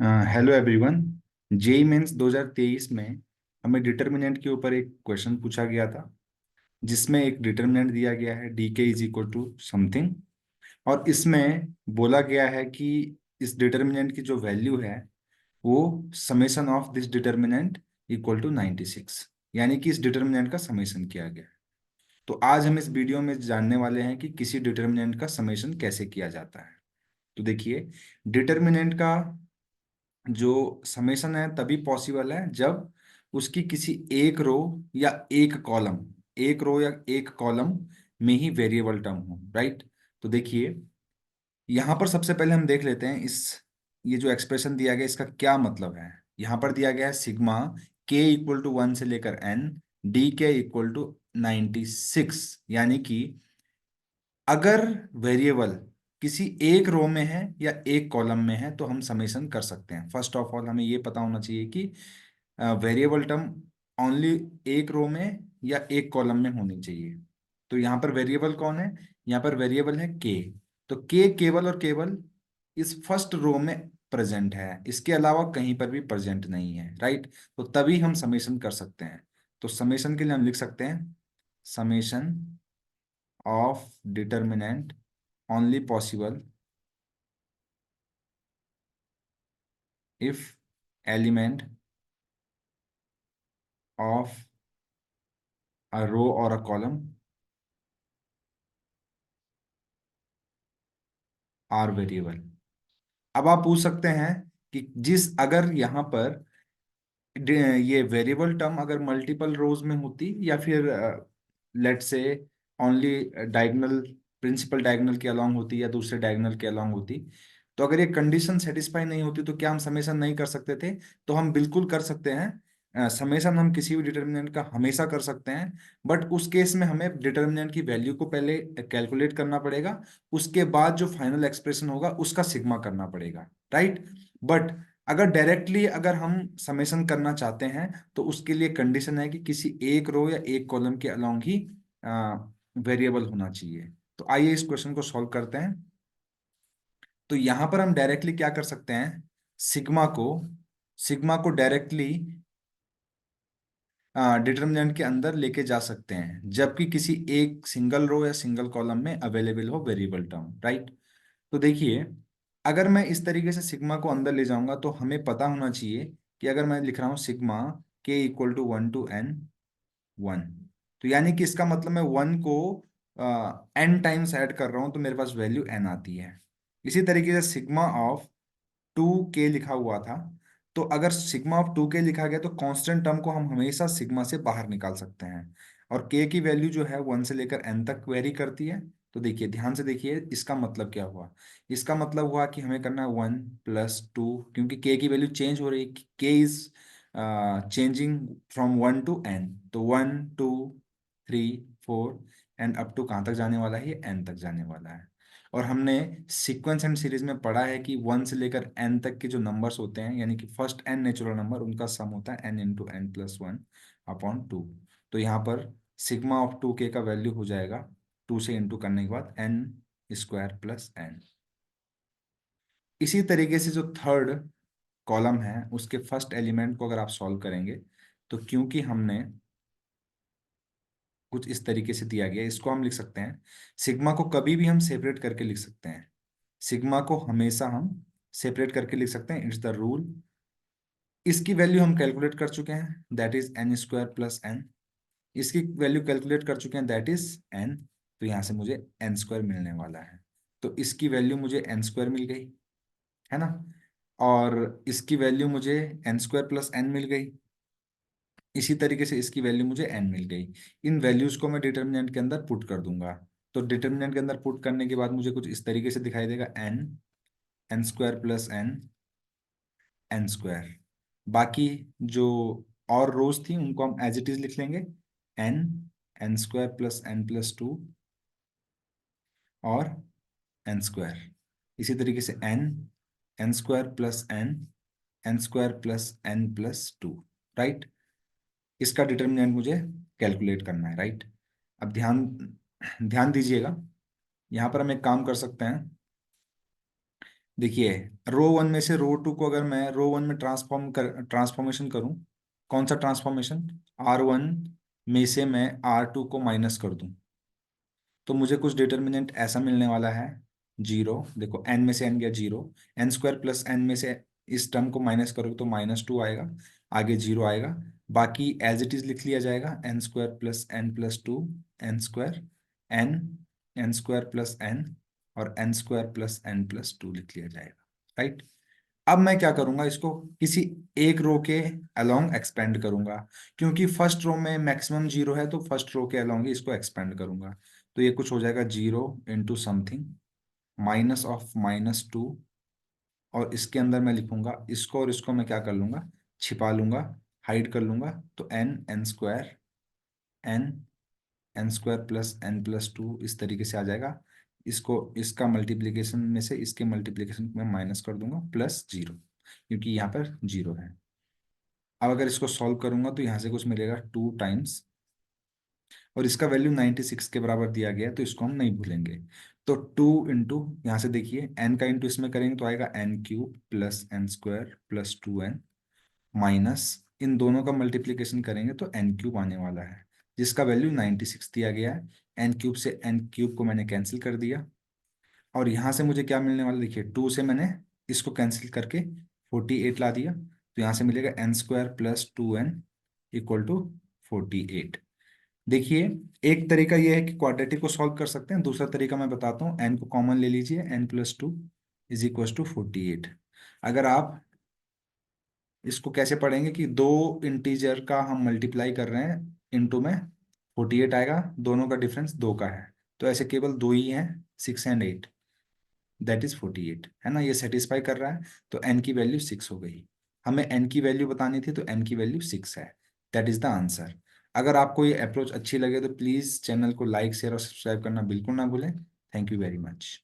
Hello everyone. JEE mains 2023 में हमें determinant के ऊपर एक क्वेश्चन पूछा गया था, जिसमें एक डिटर्मिनेंट दिया गया है डी के इज इक्वल टू समथिंग। और इसमें बोला गया है कि इस डिटर्मिनेंट की जो वैल्यू है वो summation of this determinant equal to 96, यानी कि इस डिटर्मिनेंट का समेशन किया गया है। तो आज हम इस वीडियो में जानने वाले हैं कि किसी डिटर्मिनेंट का समेशन कैसे किया जाता है। तो देखिए, डिटर्मिनेंट का जो समेशन है तभी पॉसिबल है जब उसकी किसी एक रो या एक कॉलम में ही वेरिएबल टर्म हो, राइट। तो देखिए, यहां पर सबसे पहले हम देख लेते हैं ये जो एक्सप्रेशन दिया गया इसका क्या मतलब है। यहां पर दिया गया है सिग्मा के इक्वल टू 1 से लेकर एन डी के इक्वल टू 96, यानी कि अगर वेरिएबल किसी एक रो में है या एक कॉलम में है तो हम समेशन कर सकते हैं। फर्स्ट ऑफ ऑल हमें ये पता होना चाहिए कि वेरिएबल टर्म ओनली एक रो में या एक कॉलम में होनी चाहिए। तो यहाँ पर वेरिएबल कौन है? यहाँ पर वेरिएबल है के। तो के केवल और केवल इस फर्स्ट रो में प्रेजेंट है, इसके अलावा कहीं पर भी प्रेजेंट नहीं है, राइट। तो तभी हम समेशन कर सकते हैं। तो समेशन के लिए हम लिख सकते हैं summation of determinant only possible if element of a row or a column are variable। अब आप पूछ सकते हैं कि जिस अगर यहाँ पर ये वेरिएबल टर्म अगर मल्टीपल रोज में होती या फिर लेट से ओनली डायगोनल प्रिंसिपल डायगोनल के अलोंग होती या दूसरे डायगोनल के अलोंग होती, तो अगर ये कंडीशन सेटिस्फाई नहीं होती तो क्या हम समेशन नहीं कर सकते थे? तो हम बिल्कुल कर सकते हैं। समेशन हम किसी भी डिटर्मिनेंट का हमेशा कर सकते हैं, बट उस केस में हमें डिटर्मिनेंट की वैल्यू को पहले कैलकुलेट करना पड़ेगा, उसके बाद जो फाइनल एक्सप्रेशन होगा उसका सिग्मा करना पड़ेगा, राइट। बट अगर डायरेक्टली अगर हम समेशन करना चाहते हैं तो उसके लिए कंडीशन है कि किसी एक रो या एक कॉलम के अलोंग ही वेरिएबल होना चाहिए। तो आइए इस क्वेश्चन को सॉल्व करते हैं। तो यहां पर हम डायरेक्टली क्या कर सकते हैं, सिग्मा को सिग्मा को डायरेक्टली डिटर्मिनेंट के अंदर लेके जा सकते हैं जबकि किसी एक सिंगल रो या सिंगल कॉलम में अवेलेबल हो वेरिएबल टर्म, राइट। तो देखिए, अगर मैं इस तरीके से सिग्मा को अंदर ले जाऊंगा तो हमें पता होना चाहिए कि अगर मैं लिख रहा हूँ सिग्मा के इक्वल टू 1 टू एन 1, तो यानी कि इसका मतलब मैं 1 को एन टाइम्स ऐड कर रहा हूँ तो मेरे पास वैल्यू एन आती है। इसी तरीके से सिग्मा ऑफ 2k लिखा हुआ था, तो अगर सिग्मा ऑफ 2k लिखा गया तो कांस्टेंट टर्म को हम हमेशा सिग्मा से बाहर निकाल सकते हैं। और k की वैल्यू जो है 1 से लेकर n तक वेरी करती है। तो देखिए, ध्यान से देखिए, इसका मतलब क्या हुआ? इसका मतलब हुआ कि हमें करना है 1 + 2, क्योंकि k की वैल्यू चेंज हो रही है। k is changing from 1 to n, तो 1 2 3 4 एंड अप टू कहाँ तक जाने वाला है? ये n तक जाने वाला है। और हमने सीक्वेंस एंड सीरीज में पढ़ा है कि 1 से लेकर n तक के जो नंबर्स होते हैं, यानी कि फर्स्ट n नेचुरल नंबर, उनका सम होता है n इंटू एन प्लस 1/2। तो यहाँ पर सिग्मा ऑफ 2k का वैल्यू हो जाएगा 2 से इंटू करने के बाद n² + n। इसी तरीके से जो थर्ड कॉलम है उसके फर्स्ट एलिमेंट को अगर आप सॉल्व करेंगे तो क्योंकि हमने कुछ इस तरीके से दिया गया, इसको हम लिख सकते हैं सिग्मा को कभी भी हम सेपरेट करके लिख सकते हैं। सिग्मा को हमेशा हम सेपरेट करके लिख सकते हैं, इट्स द रूल। इसकी वैल्यू हम कैलकुलेट कर चुके हैं, दैट इज n² + n। इसकी वैल्यू कैलकुलेट कर चुके हैं, दैट इज n। तो यहाँ से मुझे n² मिलने वाला है। तो इसकी वैल्यू मुझे n² मिल गई, है ना। और इसकी वैल्यू मुझे n² + n मिल गई। इसी तरीके से इसकी वैल्यू मुझे n मिल गई। इन वैल्यूज को मैं डिटर्मिनेंट के अंदर पुट कर दूंगा। तो डिटर्मिनेंट के अंदर पुट करने के बाद मुझे कुछ इस तरीके से दिखाई देगा n n² + n n²। बाकी जो और रोज थी उनको हम एज इट इज लिख लेंगे, n n² + n + 2 और n²। इसी तरीके से n n² + n n² + n + 2, right. इसका डिटर्मिनेंट मुझे कैलकुलेट करना है, राइट। अब ध्यान ध्यान दीजिएगा, यहाँ पर हम एक काम कर सकते हैं। देखिए, रो वन में से रो टू को अगर मैं रो वन में ट्रांसफॉर्मेशन करूं, कौन सा ट्रांसफॉर्मेशन, आर वन में से मैं आर टू को माइनस कर दूं, तो मुझे कुछ डिटर्मिनेंट ऐसा मिलने वाला है, जीरो। देखो एन में से एन गया zero, n square plus n में से इस टर्म को माइनस करोगे तो माइनस टू आएगा, आगे जीरो आएगा। बाकी एज इट इज लिख लिया जाएगा, n square plus n plus two, n square, n, n square plus n, और n square plus n plus two लिख लिया जाएगा, राइट। अब मैं क्या करूंगा, इसको किसी एक रो के अलोंग एक्सपेंड करूंगा, क्योंकि फर्स्ट रो में मैक्सिमम जीरो है, तो फर्स्ट रो के अलोंग ही इसको एक्सपेंड करूंगा। तो ये कुछ हो जाएगा zero into something minus of minus two, और इसके अंदर मैं लिखूंगा इसको, और इसको मैं क्या कर लूंगा, छिपा लूंगा, हाइड कर लूंगा। तो n, n square, n, n square plus n plus two इस तरीके से आ जाएगा। इसको इसका मल्टीप्लीकेशन में से इसके मल्टीप्लीकेशन में माइनस कर दूंगा, प्लस जीरो, क्योंकि यहाँ पर जीरो है। अब अगर इसको सॉल्व करूंगा तो यहाँ से कुछ मिलेगा टू टाइम्स, और इसका वैल्यू 96 के बराबर दिया गया है, तो इसको हम नहीं भूलेंगे। तो टू इंटू, यहाँ से देखिए एन का इंटू इसमें करेंगे तो आएगा n cube plus n square plus two n, minus इन दोनों का मल्टीप्लीकेशन करेंगे तो एन क्यूब आने वाला है, जिसका वैल्यू 96 दिया गया है। एन क्यूब से एन क्यूब को मैंने कैंसिल कर दिया, और यहाँ से मुझे क्या मिलने वाला, देखिए टू से मैंने इसको कैंसिल करके 48 ला दिया, तो यहाँ से मिलेगा n square plus two n equal to 48। देखिए, एक तरीका ये है कि क्वाड्रेटिक को सॉल्व कर सकते हैं, दूसरा तरीका मैं बताता हूँ, एन को कॉमन ले लीजिए, n plus two is equal to 48। अगर आप इसको कैसे पढ़ेंगे कि दो इंटीजर का हम मल्टीप्लाई कर रहे हैं इनटू में, 48 आएगा, दोनों का डिफरेंस दो का है, तो ऐसे केवल दो ही हैं, 6 एंड 8, दैट इज 48, है ना, ये सेटिस्फाई कर रहा है। तो एन की वैल्यू 6 हो गई, हमें एन की वैल्यू बतानी थी, तो एन की वैल्यू 6 है, दैट इज द आंसर। अगर आपको ये अप्रोच अच्छी लगे तो प्लीज़ चैनल को लाइक शेयर और सब्सक्राइब करना बिल्कुल ना भूलें। Thank you very much.